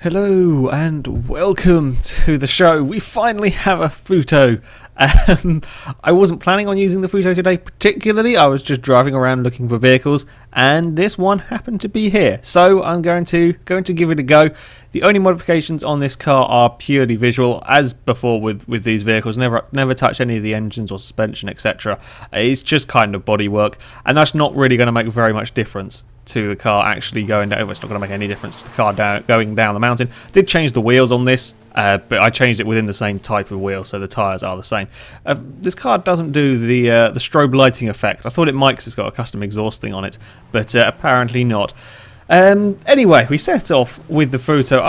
Hello and welcome to the show. We finally have a Futo. I wasn't planning on using the Futo today particularly. I was just driving around looking for vehicles, and this one happened to be here. So I'm going to give it a go. The only modifications on this car are purely visual, as before with these vehicles. Never touch any of the engines or suspension, etc. It's just kind of bodywork, and that's not really going to make very much difference to the car actually going down. It's not going to make any difference to the car going down the mountain. Did change the wheels on this, but I changed it within the same type of wheel, so the tyres are the same. This car doesn't do the strobe lighting effect. I thought it might because it's got a custom exhaust thing on it, but apparently not. Anyway, we set off with the Futo.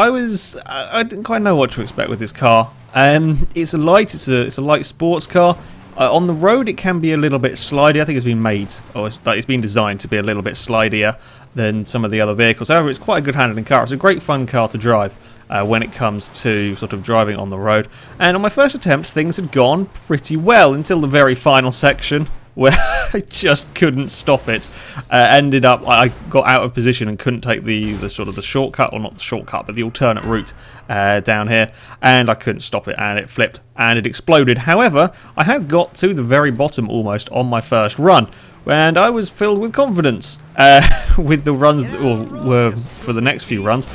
I didn't quite know what to expect with this car. It's a light sports car. On the road, it can be a little bit slidey. I think it's been made, or it's been designed to be a little bit slidier than some of the other vehicles. However, it's quite a good handling car. It's a great fun car to drive when it comes to sort of driving on the road. And on my first attempt, things had gone pretty well until the very final section, where I just couldn't stop it. Ended up, I got out of position and couldn't take the sort of the shortcut, or not the shortcut, but the alternate route down here, and I couldn't stop it, and it flipped and it exploded. However, I had got to the very bottom almost on my first run, and I was filled with confidence with the runs that were for the next few runs.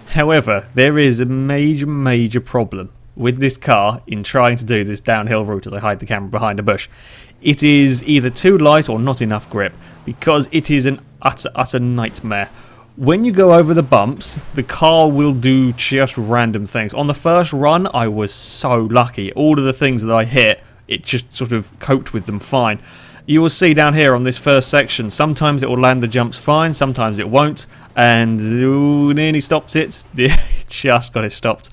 However, there is a major problem with this car in trying to do this downhill route as I hide the camera behind a bush. It is either too light or not enough grip, because it is an utter nightmare. When you go over the bumps, the car will do just random things. On the first run, I was so lucky. All of the things that I hit, it just sort of coped with them fine. You will see down here on this first section, sometimes it will land the jumps fine, sometimes it won't, and nearly stopped it. Just got it stopped.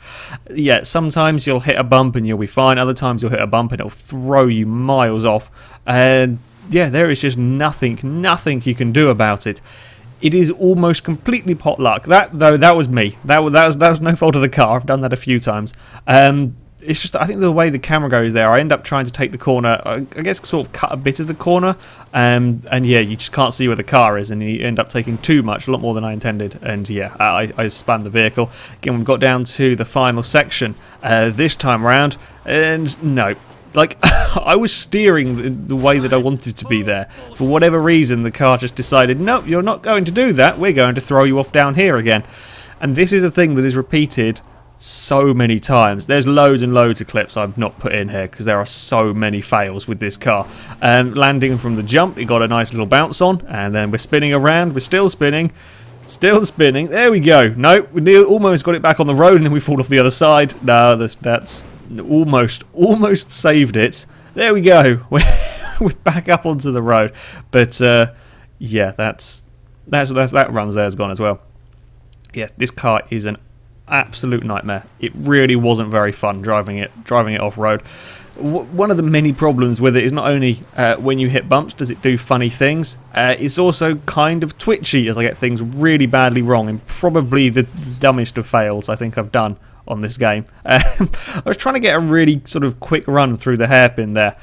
Yeah, sometimes you'll hit a bump and you'll be fine, other times you'll hit a bump and it'll throw you miles off, and yeah, there is just nothing you can do about it. It is almost completely pot luck. That was me. That was no fault of the car. I've done that a few times. It's just, I think the way the camera goes there, I end up trying to take the corner, I guess sort of cut a bit of the corner, and yeah, you just can't see where the car is, and you end up taking too much, a lot more than I intended, and yeah, I spun the vehicle. Again, we've got down to the final section this time around, and no. Like, I was steering the way that I wanted to be there. For whatever reason, the car just decided, nope, you're not going to do that, we're going to throw you off down here again. And this is a thing that is repeated so many times. There's loads and loads of clips I've not put in here because there are so many fails with this car. Landing from the jump, it got a nice little bounce on, and then we're spinning around, we're still spinning, there we go. Nope, we almost got it back on the road and then we fall off the other side. No, that's almost saved it. There we go. We're back up onto the road. But yeah, that runs there's gone as well. Yeah, this car is an absolute nightmare. It really wasn't very fun driving it off road. One of the many problems with it is not only when you hit bumps does it do funny things, it's also kind of twitchy as I get things really badly wrong, and probably the dumbest of fails I think I've done on this game. I was trying to get a really sort of quick run through the hairpin there,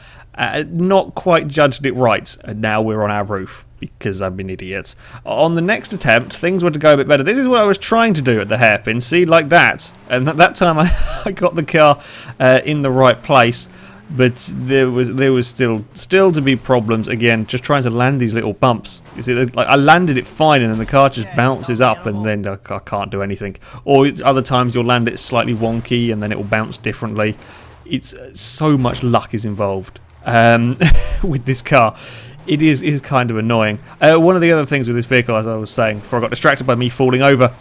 not quite judged it right, and now we're on our roof because I'm an idiot. On the next attempt, things were to go a bit better. This is what I was trying to do at the hairpin, see, like that, and that time I got the car in the right place, but there was still to be problems. Again, just trying to land these little bumps. You see, like, I landed it fine, and then the car just bounces up, and then I can't do anything. Or other times you'll land it slightly wonky, and then it will bounce differently. It's so much luck is involved with this car. It is kind of annoying. One of the other things with this vehicle, as I was saying before I got distracted by me falling over,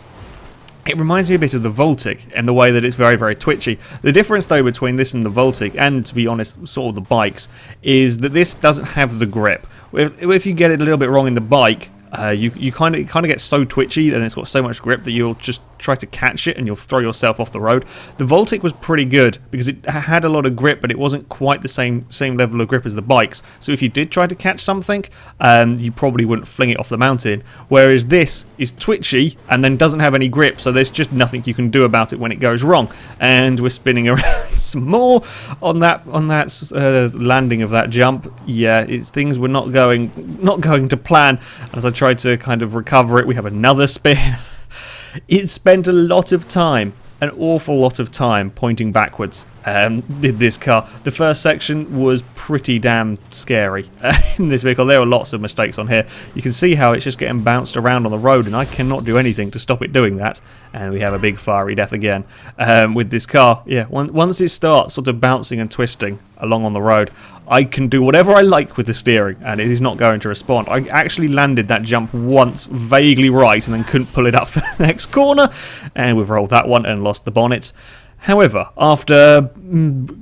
it reminds me a bit of the Voltic in the way that it's very twitchy. The difference though between this and the Voltic, and to be honest sort of the bikes, is that this doesn't have the grip. If you get it a little bit wrong in the bike, you kind of get so twitchy and it's got so much grip that you'll just try to catch it and you'll throw yourself off the road. The Voltic was pretty good because it had a lot of grip, but it wasn't quite the same level of grip as the bikes. So if you did try to catch something, you probably wouldn't fling it off the mountain. Whereas this is twitchy and then doesn't have any grip, so there's just nothing you can do about it when it goes wrong. And we're spinning around some more on that landing of that jump. Yeah, things were not going to plan. As I tried to kind of recover it, we have another spin. It spent a lot of time, an awful lot of time, pointing backwards. Did this car. The first section was pretty damn scary in this vehicle. There were lots of mistakes on here. You can see how it's just getting bounced around on the road, and I cannot do anything to stop it doing that. And we have a big fiery death again with this car. Yeah, once it starts sort of bouncing and twisting along on the road, I can do whatever I like with the steering, and it is not going to respond. I actually landed that jump once vaguely right and then couldn't pull it up for the next corner, and we've rolled that one and lost the bonnet. However, after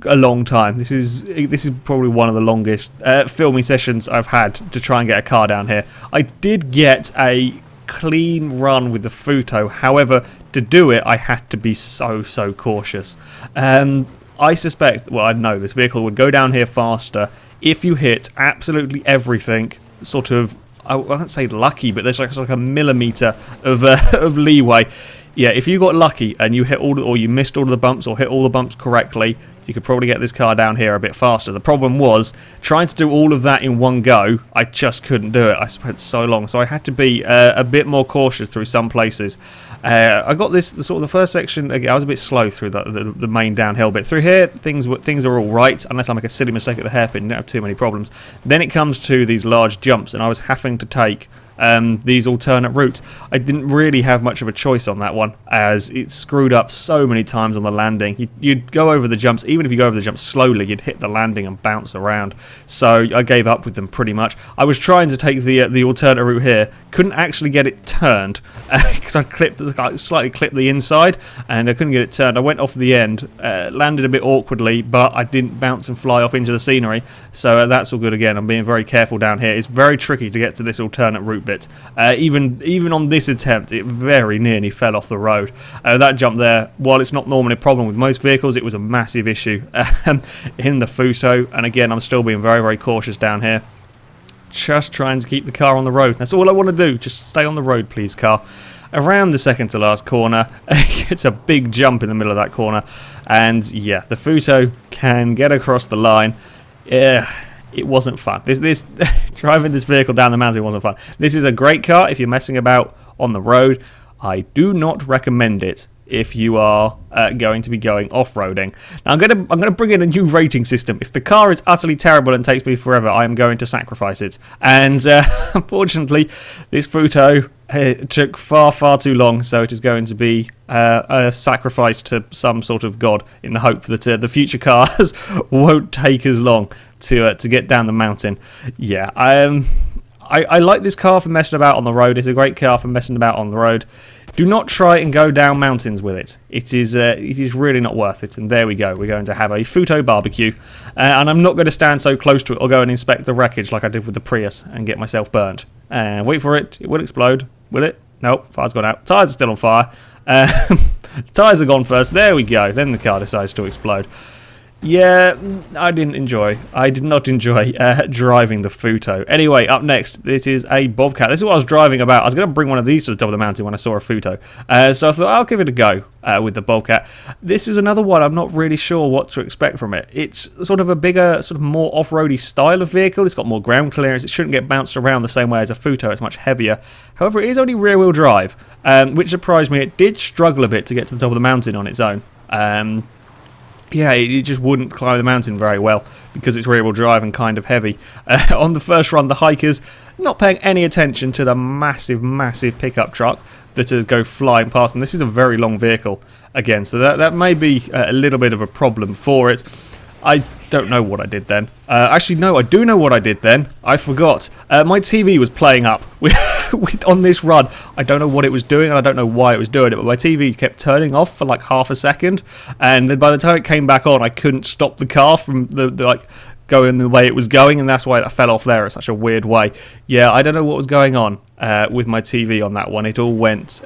a long time, this is probably one of the longest filming sessions I've had to try and get a car down here. I did get a clean run with the Futo. However, to do it, I had to be so cautious. I suspect, well, I know this vehicle would go down here faster if you hit absolutely everything. Sort of, I won't say lucky, but there's like a millimeter of leeway. Yeah, if you got lucky and you hit or you missed all of the bumps or hit all the bumps correctly, you could probably get this car down here a bit faster. The problem was trying to do all of that in one go. I just couldn't do it. I spent so long, so I had to be a bit more cautious through some places. I got this sort of the first section. I was a bit slow through the main downhill bit. Through here, things are all right, unless I make a silly mistake at the hairpin. Don't have too many problems. Then it comes to these large jumps, and I was having to take these alternate routes. I didn't really have much of a choice on that one, as it screwed up so many times on the landing. You'd go over the jumps, even if you go over the jumps slowly, you'd hit the landing and bounce around. So I gave up with them pretty much. I was trying to take the alternate route here, couldn't actually get it turned because I slightly clipped the inside and I couldn't get it turned. I went off the end, landed a bit awkwardly, but I didn't bounce and fly off into the scenery. So that's all good again. I'm being very careful down here. It's very tricky to get to this alternate route bit. Even on this attempt, it very nearly fell off the road. That jump there, while it's not normally a problem with most vehicles, it was a massive issue in the Futo. And again, I'm still being very cautious down here. Just trying to keep the car on the road. That's all I want to do. Just stay on the road, please, car. Around the second to last corner, it's a big jump in the middle of that corner. And yeah, the Futo can get across the line. Yeah. It wasn't fun. This driving this vehicle down the mountain wasn't fun. This is a great car if you're messing about on the road. I do not recommend it if you are going to be going off-roading. Now I'm gonna bring in a new rating system. If the car is utterly terrible and takes me forever, I am going to sacrifice it. And unfortunately, this Futo took far too long, so it is going to be a sacrifice to some sort of god in the hope that the future cars won't take as long to get down the mountain. Yeah, I like this car for messing about on the road. It's a great car for messing about on the road. Do not try and go down mountains with it. It is really not worth it. And there we go. We're going to have a Futo barbecue. And I'm not going to stand so close to it or go and inspect the wreckage like I did with the Prius and get myself burnt. And wait for it. It will explode. Will it? Nope. Fire's gone out. Tyres are still on fire. Tyres are gone first. There we go. Then the car decides to explode. Yeah, I did not enjoy driving the Futo. Anyway, up next, this is a Bobcat. This is what I was driving about. I was going to bring one of these to the top of the mountain when I saw a Futo. So I thought I'll give it a go with the Bobcat. This is another one I'm not really sure what to expect from it. It's sort of a bigger, sort of more off-roady style of vehicle. It's got more ground clearance. It shouldn't get bounced around the same way as a Futo. It's much heavier. However, it is only rear-wheel drive, which surprised me. It did struggle a bit to get to the top of the mountain on its own. Yeah, it just wouldn't climb the mountain very well because it's rear-wheel drive and kind of heavy. On the first run, the hikers not paying any attention to the massive pickup truck that would go flying past them. This is a very long vehicle again, so that may be a little bit of a problem for it. I don't know what I did then. Actually, no, I do know what I did then. I forgot. My TV was playing up on this run. I don't know what it was doing, and I don't know why it was doing it, but my TV kept turning off for like half a second, and then by the time it came back on, I couldn't stop the car from the going the way it was going, and that's why it fell off there in such a weird way. Yeah, I don't know what was going on with my TV on that one. It all went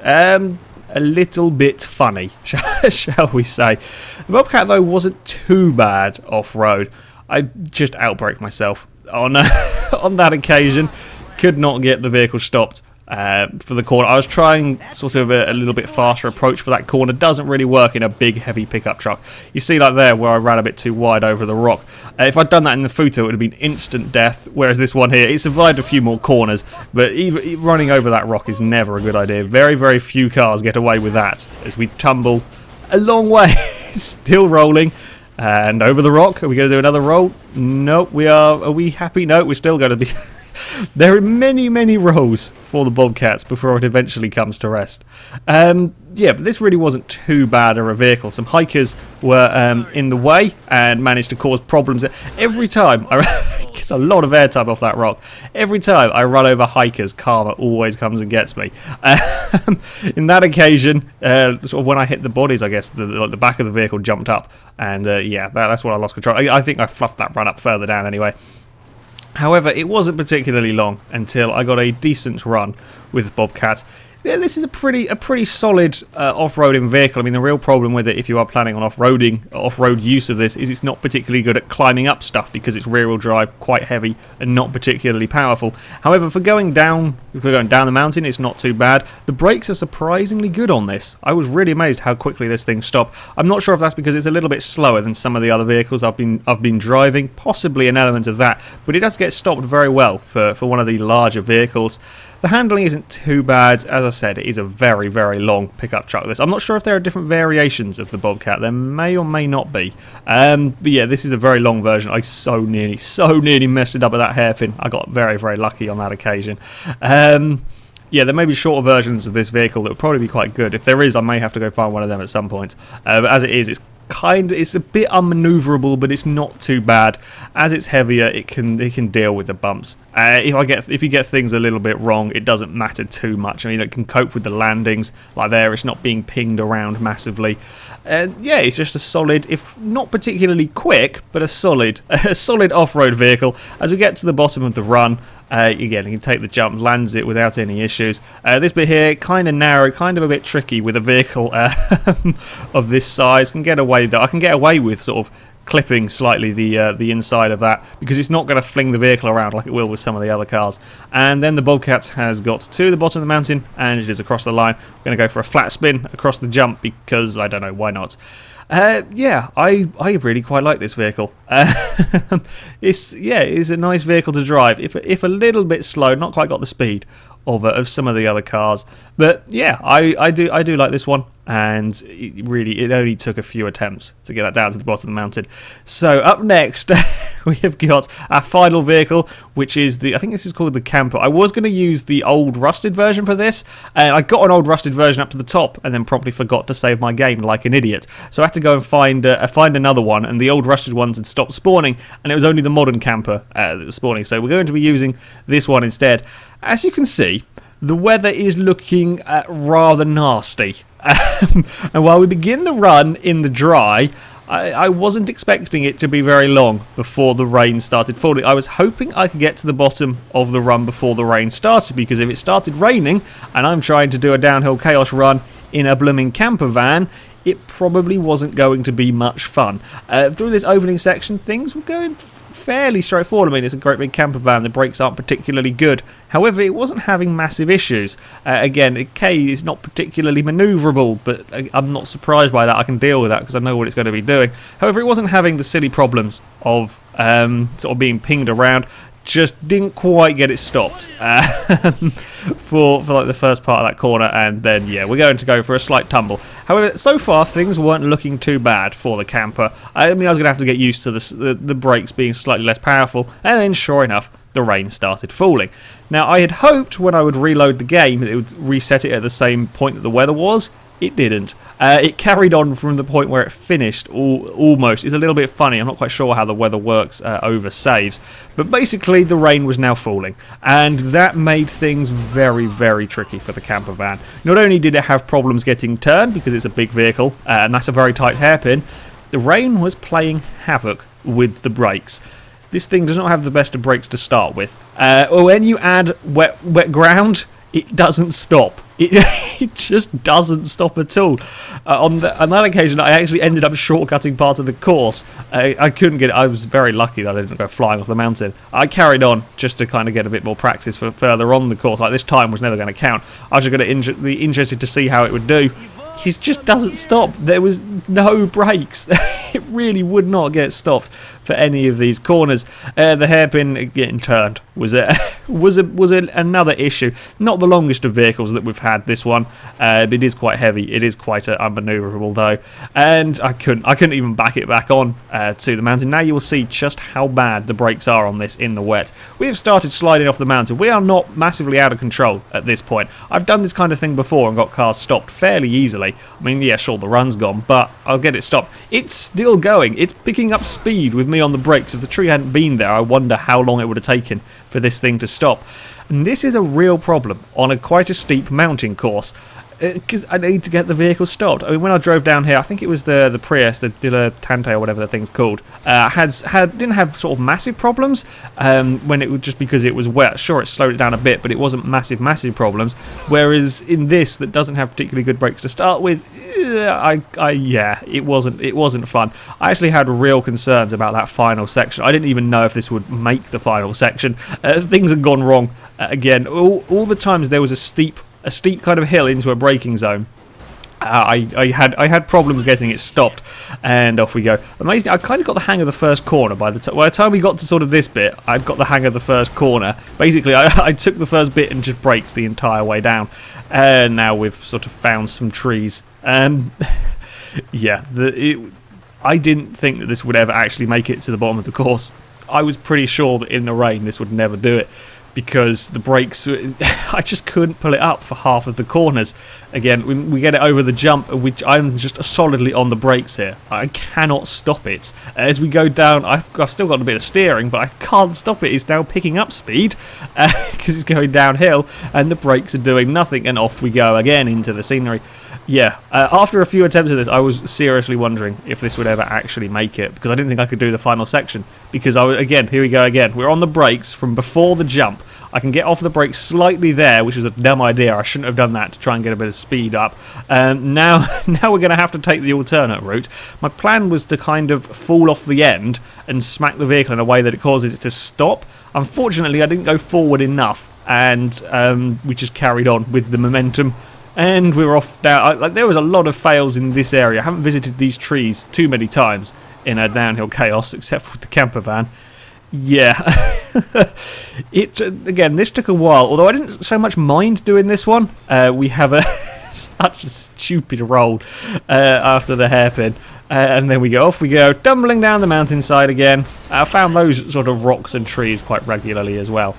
a little bit funny, shall we say. The Bobcat, though, wasn't too bad off-road. I just outbraked myself on on that occasion. Could not get the vehicle stopped for the corner. I was trying sort of a little bit faster approach for that corner. Doesn't really work in a big heavy pickup truck. You see like there where I ran a bit too wide over the rock. If I'd done that in the Futo, it would have been instant death, whereas this one here, it survived a few more corners, but even running over that rock is never a good idea. Very, very few cars get away with that as we tumble a long way. Still rolling. And over the rock. Are we going to do another roll? Nope. Are we happy? No, we're still going to be... There are many, many rolls for the Bobcats before it eventually comes to rest. Yeah, but this really wasn't too bad of a vehicle. Some hikers were in the way and managed to cause problems. Every time, I gets a lot of airtime off that rock. Every time I run over hikers, karma always comes and gets me. In that occasion, sort of when I hit the bodies, I guess the back of the vehicle jumped up, and yeah, that's when I lost control. I think I fluffed that run up further down anyway. However, it wasn't particularly long until I got a decent run with Bobcat. Yeah, this is a pretty solid off-roading vehicle. I mean, the real problem with it, if you are planning on off-road use of this, is it's not particularly good at climbing up stuff because it's rear-wheel drive, quite heavy, and not particularly powerful. However, for going down the mountain, it's not too bad. The brakes are surprisingly good on this. I was really amazed how quickly this thing stopped. I'm not sure if that's because it's a little bit slower than some of the other vehicles I've been driving. Possibly an element of that, but it does get stopped very well for one of the larger vehicles. The handling isn't too bad. As I said, it is a very, very long pickup truck. I'm not sure if there are different variations of the Bobcat. There may or may not be. But yeah, this is a very long version. I so nearly messed it up with that hairpin. I got very, very lucky on that occasion. Yeah, there may be shorter versions of this vehicle that would probably be quite good. If there is, I may have to go find one of them at some point. But as it is, it's a bit unmaneuverable, but it's not too bad. As it's heavier, it can deal with the bumps. If you get things a little bit wrong, it doesn't matter too much. I mean, it can cope with the landings like there. It's not being pinged around massively. Yeah, it's just a solid, if not particularly quick, but a solid off-road vehicle. As we get to the bottom of the run, again, you can take the jump, lands it without any issues. This bit here, kind of narrow, kind of a bit tricky with a vehicle of this size. I can get away with sort of clipping slightly the inside of that because it's not going to fling the vehicle around like it will with some of the other cars. And then the Bobcat has got to the bottom of the mountain and it is across the line. We're going to go for a flat spin across the jump because I don't know, why not? Yeah, I really quite like this vehicle. It's a nice vehicle to drive. If a little bit slow, not quite got the speed of some of the other cars, but yeah, I do like this one. And it only took a few attempts to get that down to the bottom of the mountain. So up next, we have got our final vehicle, which is I think this is called the camper. I was going to use the old rusted version for this, and I got an old rusted version up to the top, and then promptly forgot to save my game like an idiot. So I had to go and find another one, and the old rusted ones had stopped spawning, and it was only the modern camper that was spawning. So we're going to be using this one instead. As you can see, the weather is looking rather nasty. And while we begin the run in the dry, I wasn't expecting it to be very long before the rain started falling. I was hoping I could get to the bottom of the run before the rain started, because if it started raining and I'm trying to do a downhill chaos run in a blooming camper van, it probably wasn't going to be much fun. Through this opening section, things were going fairly straightforward. I mean, it's a great big camper van. The brakes aren't particularly good. However, it wasn't having massive issues. Again, K is not particularly manoeuvrable, but I'm not surprised by that. I can deal with that because I know what it's going to be doing. However, it wasn't having the silly problems of sort of being pinged around. Just didn't quite get it stopped for like the first part of that corner, and then yeah, we're going to go for a slight tumble. However, so far things weren't looking too bad for the camper. I mean, I was going to have to get used to the brakes being slightly less powerful, and then sure enough, the rain started falling. Now, I had hoped when I would reload the game that it would reset it at the same point that the weather was. It didn't. It carried on from the point where it finished almost. It's a little bit funny. I'm not quite sure how the weather works over saves. But basically, the rain was now falling. And that made things very, very tricky for the camper van. Not only did it have problems getting turned, because it's a big vehicle, and that's a very tight hairpin, the rain was playing havoc with the brakes. This thing does not have the best of brakes to start with. When you add wet ground, it doesn't stop. It just doesn't stop at all. On that occasion, I actually ended up shortcutting part of the course. I couldn't get it. I was very lucky that I didn't go flying off the mountain. I carried on just to kind of get a bit more practice for further on the course. Like, this time was never going to count. I was just going to be interested to see how it would do. He just doesn't stop. There was no brakes. It really would not get stopped for any of these corners. The hairpin getting turned was another issue. Not the longest of vehicles that we've had. This one, it is quite heavy. It is quite unmanoeuvrable though, and I couldn't even back it back on to the mountain. Now you will see just how bad the brakes are on this in the wet. We have started sliding off the mountain. We are not massively out of control at this point. I've done this kind of thing before and got cars stopped fairly easily. I mean, yeah, sure, the run's gone, but I'll get it stopped. It's still going. It's picking up speed with me on the brakes. If the tree hadn't been there, I wonder how long it would have taken for this thing to stop. And this is a real problem on quite a steep mountain course, because I need to get the vehicle stopped. I mean, when I drove down here, I think it was the Prius, the Dilettante or whatever the thing's called, didn't have sort of massive problems when it was just because it was wet. Sure, it slowed it down a bit, but it wasn't massive problems. Whereas in this, that doesn't have particularly good brakes to start with, yeah, it wasn't fun. I actually had real concerns about that final section. I didn't even know if this would make the final section. Things had gone wrong again. All the times there was a steep kind of hill into a braking zone. I had problems getting it stopped, and off we go. Amazing! I kind of got the hang of the first corner by the time we got to sort of this bit. I've got the hang of the first corner. Basically, I took the first bit and just braked the entire way down. And now we've sort of found some trees. Yeah, I didn't think that this would ever actually make it to the bottom of the course. I was pretty sure that in the rain this would never do it, because the brakes, I just couldn't pull it up for half of the corners. Again, when we get it over the jump, which I'm just solidly on the brakes here. I cannot stop it. As we go down, I've still got a bit of steering, but I can't stop it. It's now picking up speed because it's going downhill, and the brakes are doing nothing, and off we go again into the scenery. Yeah, after a few attempts at this, I was seriously wondering if this would ever actually make it, because I didn't think I could do the final section, because again, here we go again. We're on the brakes from before the jump. I can get off the brakes slightly there, which was a dumb idea. I shouldn't have done that to try and get a bit of speed up. Now we're going to have to take the alternate route. My plan was to kind of fall off the end and smack the vehicle in a way that it causes it to stop. Unfortunately, I didn't go forward enough, and we just carried on with the momentum. And we were off down. There was a lot of fails in this area. I haven't visited these trees too many times in a downhill chaos, except with the camper van. Yeah. Again, this took a while, although I didn't so much mind doing this one. We have such a stupid roll after the hairpin. And then we go off, we go tumbling down the mountainside again. I found those sort of rocks and trees quite regularly as well.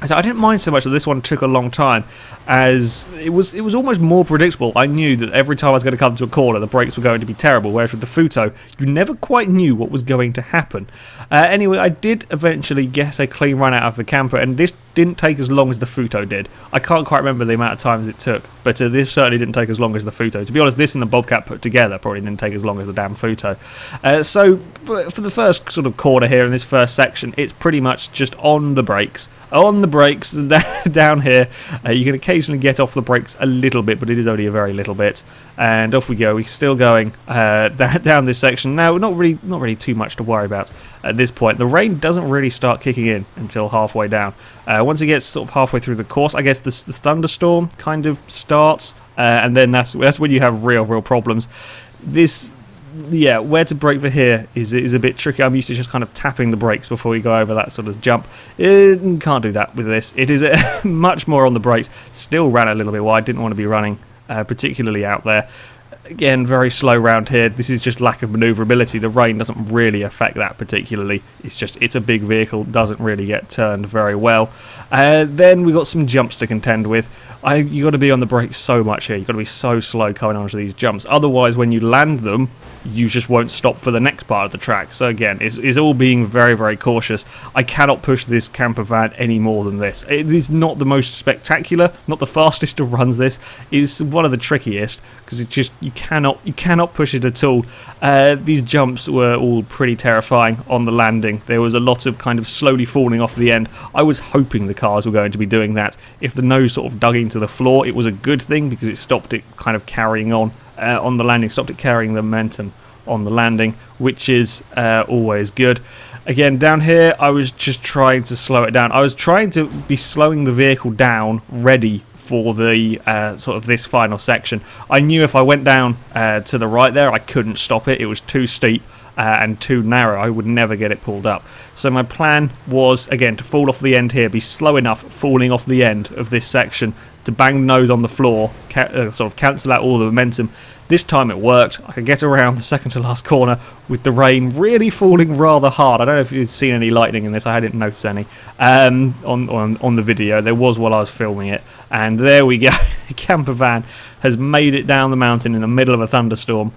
So I didn't mind so much that this one took a long time, as it was almost more predictable. I knew that every time I was going to come to a corner, the brakes were going to be terrible, whereas with the Futo, you never quite knew what was going to happen. Anyway, I did eventually get a clean run out of the camper, and this didn't take as long as the Futo did. I can't quite remember the amount of times it took, but this certainly didn't take as long as the Futo. To be honest, this and the Bobcat put together probably didn't take as long as the damn Futo. So for the first sort of corner here in this first section, it's pretty much just on the brakes. On the brakes down here. You can occasionally get off the brakes a little bit, but it is only a very little bit. And off we go. We're still going down this section. Now, not really too much to worry about at this point. The rain doesn't really start kicking in until halfway down. Once it gets sort of halfway through the course, I guess the thunderstorm kind of starts, and then that's when you have real problems. Yeah, where to brake for here is a bit tricky. I'm used to just kind of tapping the brakes before you go over that sort of jump. Can't do that with this. It is much more on the brakes. Still ran a little bit wide. Didn't want to be running particularly out there. Again, very slow round here. This is just lack of manoeuvrability. The rain doesn't really affect that particularly. It's a big vehicle. Doesn't really get turned very well. Then we got some jumps to contend with. You got to be on the brakes so much here. You got to be so slow coming onto these jumps. Otherwise, when you land them, you just won't stop for the next part of the track. So again, it's all being very, very cautious. I cannot push this camper van any more than this. It is not the most spectacular, not the fastest of runs. This is one of the trickiest because it just you cannot push it at all. These jumps were all pretty terrifying on the landing. There was a lot of kind of slowly falling off the end. I was hoping the cars were going to be doing that. If the nose sort of dug into the floor, it was a good thing because it stopped it kind of carrying on the landing, stopped it carrying the momentum on the landing, which is always good. Again, down here, I was just trying to slow it down. I was trying to be slowing the vehicle down, ready for the sort of this final section. I knew if I went down to the right there, I couldn't stop it. It was too steep and too narrow. I would never get it pulled up. So my plan was, again, to fall off the end here, be slow enough falling off the end of this section to bang the nose on the floor, sort of cancel out all the momentum. This time it worked. I could get around the second to last corner with the rain really falling rather hard. I don't know if you've seen any lightning in this. I didn't notice any on the video. There was while I was filming it. And there we go. The camper van has made it down the mountain in the middle of a thunderstorm.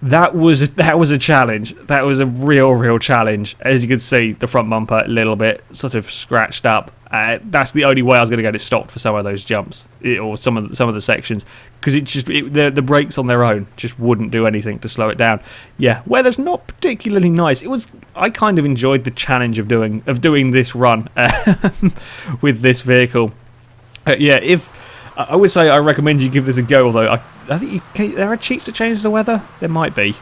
That was a challenge. That was a real challenge. As you can see, the front bumper a little bit sort of scratched up. That's the only way I was going to get it stopped for some of those jumps or some of the sections, because the brakes on their own just wouldn't do anything to slow it down. Yeah, weather's not particularly nice. I kind of enjoyed the challenge of doing this run with this vehicle. Yeah, I would say I recommend you give this a go, although I think there are cheats to change the weather. There might be.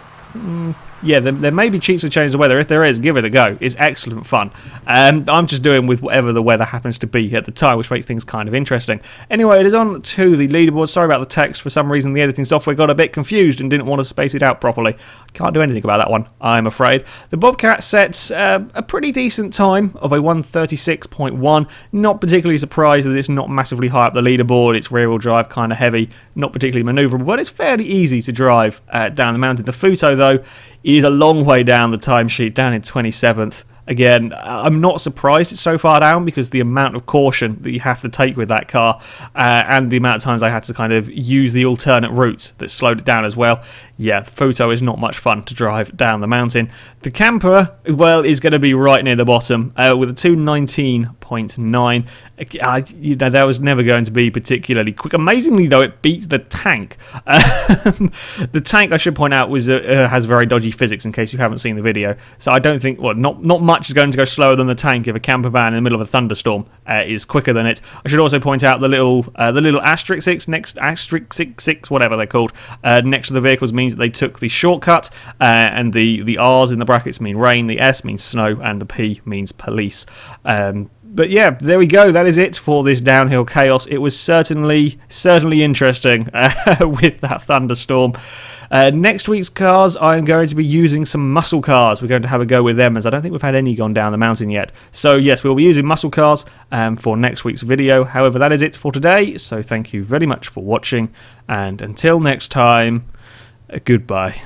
Yeah, there may be cheats to change the weather. If there is, give it a go. It's excellent fun. I'm just doing with whatever the weather happens to be at the time, which makes things kind of interesting. Anyway, it is on to the leaderboard. Sorry about the text. For some reason, the editing software got a bit confused and didn't want to space it out properly. I can't do anything about that one, I'm afraid. The Bobcat sets a pretty decent time of a 1:36.1. Not particularly surprised that it's not massively high up the leaderboard. It's rear-wheel drive, kind of heavy, not particularly manoeuvrable, but it's fairly easy to drive down the mountain. The Futo, though, is a long way down the timesheet, down in 27th. Again, I'm not surprised it's so far down because the amount of caution that you have to take with that car and the amount of times I had to kind of use the alternate routes that slowed it down as well. Yeah, the Futo is not much fun to drive down the mountain. The camper, well, is going to be right near the bottom with a 2:19.9. That was never going to be particularly quick. Amazingly, though, it beats the tank. The tank, I should point out, has very dodgy physics, in case you haven't seen the video. So I don't think, well, not much is going to go slower than the tank if a camper van in the middle of a thunderstorm is quicker than it. I should also point out the little asterisk 6 next, asterisk 6, whatever they're called, next to the vehicles means that they took the shortcut, and the R's in the brackets mean rain, the S means snow, and the P means police. But yeah, there we go. That is it for this downhill chaos. It was certainly interesting with that thunderstorm. Next week's cars, I'm going to be using some muscle cars. We're going to have a go with them, as I don't think we've had any gone down the mountain yet. So yes, we'll be using muscle cars for next week's video. However, that is it for today. So thank you very much for watching, and until next time, goodbye.